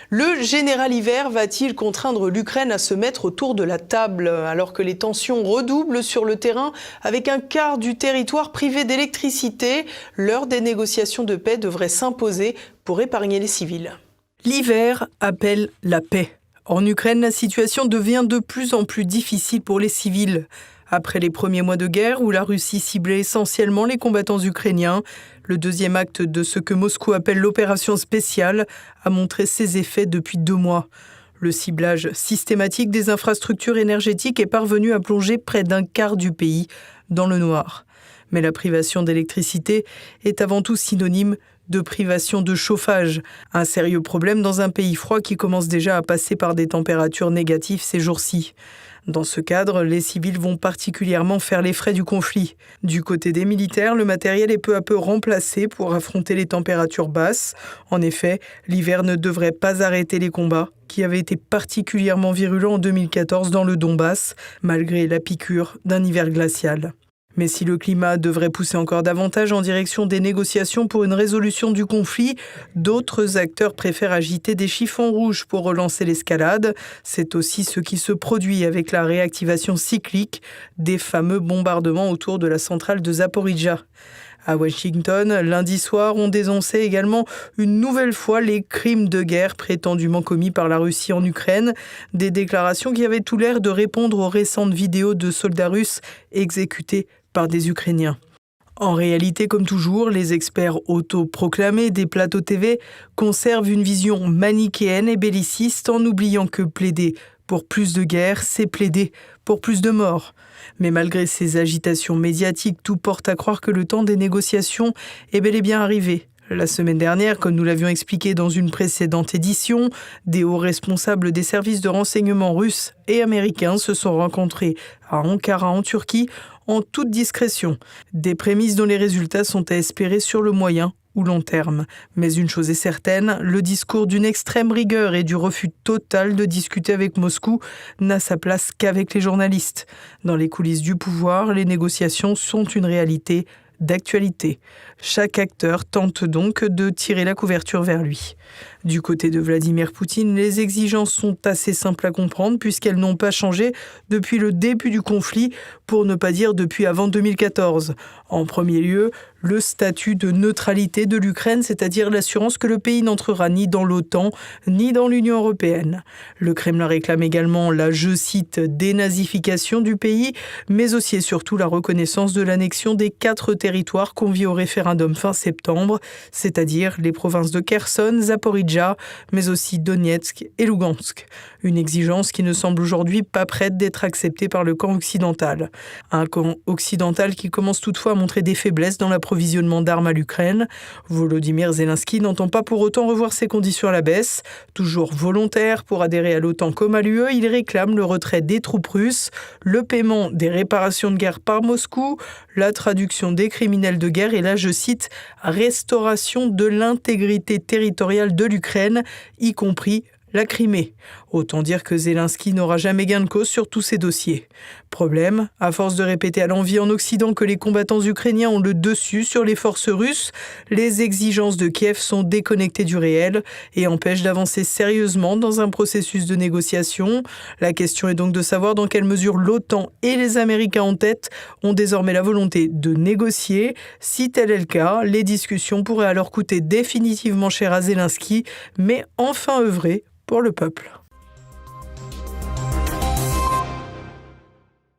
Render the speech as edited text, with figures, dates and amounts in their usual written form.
Le général hiver va-t-il contraindre l'Ukraine à se mettre autour de la table alors que les tensions redoublent sur le terrain avec un quart du territoire privé d'électricité? L'heure des négociations de paix devrait s'imposer pour épargner les civils. L'hiver appelle la paix. En Ukraine, la situation devient de plus en plus difficile pour les civils. Après les premiers mois de guerre où la Russie ciblait essentiellement les combattants ukrainiens, le deuxième acte de ce que Moscou appelle l'opération spéciale a montré ses effets depuis 2 mois. Le ciblage systématique des infrastructures énergétiques est parvenu à plonger près d'un quart du pays dans le noir. Mais la privation d'électricité est avant tout synonyme de privation de chauffage, un sérieux problème dans un pays froid qui commence déjà à passer par des températures négatives ces jours-ci. Dans ce cadre, les civils vont particulièrement faire les frais du conflit. Du côté des militaires, le matériel est peu à peu remplacé pour affronter les températures basses. En effet, l'hiver ne devrait pas arrêter les combats, qui avaient été particulièrement virulents en 2014 dans le Donbass, malgré la piqûre d'un hiver glacial. Mais si le climat devrait pousser encore davantage en direction des négociations pour une résolution du conflit, d'autres acteurs préfèrent agiter des chiffons rouges pour relancer l'escalade. C'est aussi ce qui se produit avec la réactivation cyclique des fameux bombardements autour de la centrale de Zaporijjia. À Washington, lundi soir, on dénonçait également une nouvelle fois les crimes de guerre prétendument commis par la Russie en Ukraine, des déclarations qui avaient tout l'air de répondre aux récentes vidéos de soldats russes exécutés par des Ukrainiens. En réalité, comme toujours, les experts autoproclamés des plateaux TV conservent une vision manichéenne et belliciste en oubliant que plaider pour plus de guerre, c'est plaider pour plus de morts. Mais malgré ces agitations médiatiques, tout porte à croire que le temps des négociations est bel et bien arrivé. La semaine dernière, comme nous l'avions expliqué dans une précédente édition, des hauts responsables des services de renseignement russes et américains se sont rencontrés à Ankara en Turquie en toute discrétion. Des prémices dont les résultats sont à espérer sur le moyen ou long terme. Mais une chose est certaine, le discours d'une extrême rigueur et du refus total de discuter avec Moscou n'a sa place qu'avec les journalistes. Dans les coulisses du pouvoir, les négociations sont une réalité d'actualité. Chaque acteur tente donc de tirer la couverture vers lui. Du côté de Vladimir Poutine, les exigences sont assez simples à comprendre puisqu'elles n'ont pas changé depuis le début du conflit, pour ne pas dire depuis avant 2014. En premier lieu, le statut de neutralité de l'Ukraine, c'est-à-dire l'assurance que le pays n'entrera ni dans l'OTAN ni dans l'Union européenne. Le Kremlin réclame également la, je cite, dénazification du pays, mais aussi et surtout la reconnaissance de l'annexion des 4 territoires conviés au référendum fin septembre, c'est-à-dire les provinces de Kherson, Zaporijjia, mais aussi Donetsk et Lugansk. Une exigence qui ne semble aujourd'hui pas prête d'être acceptée par le camp occidental. Un camp occidental qui commence toutefois à montrer des faiblesses dans l'approvisionnement d'armes à l'Ukraine. Volodymyr Zelensky n'entend pas pour autant revoir ses conditions à la baisse. Toujours volontaire pour adhérer à l'OTAN comme à l'UE, il réclame le retrait des troupes russes, le paiement des réparations de guerre par Moscou, la traduction des criminels de guerre et la, je cite, restauration de l'intégrité territoriale de l'Ukraine, y compris la Crimée. Autant dire que Zelensky n'aura jamais gain de cause sur tous ces dossiers. Problème, à force de répéter à l'envi en Occident que les combattants ukrainiens ont le dessus sur les forces russes, les exigences de Kiev sont déconnectées du réel et empêchent d'avancer sérieusement dans un processus de négociation. La question est donc de savoir dans quelle mesure l'OTAN et les Américains en tête ont désormais la volonté de négocier. Si tel est le cas, les discussions pourraient alors coûter définitivement cher à Zelensky, mais enfin œuvrer pour le peuple.